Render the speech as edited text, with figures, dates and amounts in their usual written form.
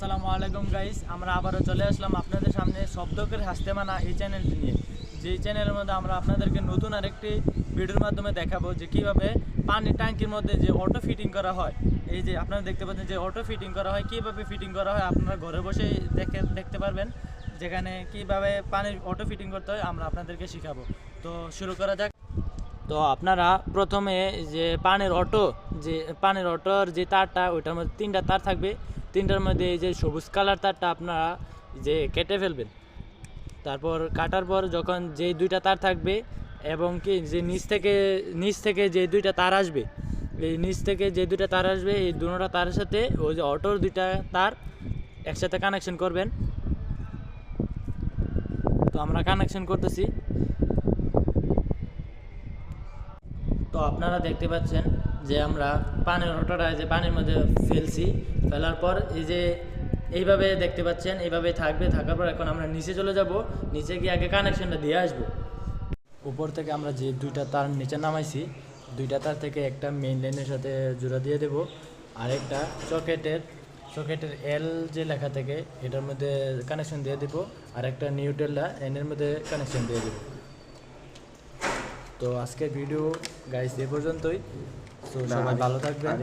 আসসালামু আলাইকুম গাইস, আমরা আবারও চলে আসলাম আপনাদের সামনে শব্দকের হাসতে মানা এই চ্যানেলটি নিয়ে। যেই চ্যানেলের মধ্যে আমরা আপনাদেরকে নতুন আরেকটি ভিডিওর মাধ্যমে দেখাবো যে কীভাবে পানির ট্যাঙ্কির মধ্যে যে অটো ফিটিং করা হয়। এই যে আপনারা দেখতে পাচ্ছেন যে অটো ফিটিং করা হয়, কীভাবে ফিটিং করা হয় আপনারা ঘরে বসেই দেখতে পারবেন। যেখানে কীভাবে পানির অটো ফিটিং করতে হয় আমরা আপনাদেরকে শেখাবো। তো শুরু করা যাক। তো আপনারা প্রথমে যে পানির অটোর যে তারটা, ওইটার মধ্যে 3টা তার থাকবে। 3টার মধ্যে এই যে সবুজ কালার তারটা আপনারা যে কেটে ফেলবেন। তারপর কাটার পর যখন যে 2টা তার থাকবে এবং কি যে নিচ থেকে যে 2টা তার আসবে, এই নিচ থেকে যে 2টা তার আসবে এই দুটোটা তারের সাথে ওই যে অটোর 2টা তার একসাথে কানেকশন করবেন। তো আমরা কানেকশন করতেছি। তো আপনারা দেখতে পাচ্ছেন যে আমরা পানির অটোটা যে পানির মধ্যে ফেলার পর এই যে এইভাবে দেখতে পাচ্ছেন, এইভাবে থাকবে। থাকার পর এখন আমরা নিচে চলে যাব। নিচে গিয়ে আগে কানেকশনটা দিয়ে আসবো। উপর থেকে আমরা যে 2টা তার নিচে নামাইছি, 2টা তার থেকে একটা মেইন লাইনের সাথে জোড়া দিয়ে দেব, আরেকটা সকেটের এল যে লেখা থেকে এটার মধ্যে কানেকশন দিয়ে দেব, আর একটা নিউট্রালটা এনের মধ্যে কানেকশন দিয়ে দেব। তো আজকের ভিডিও গাইস এ পর্যন্তই। তো সবাই ভালো থাকবেন।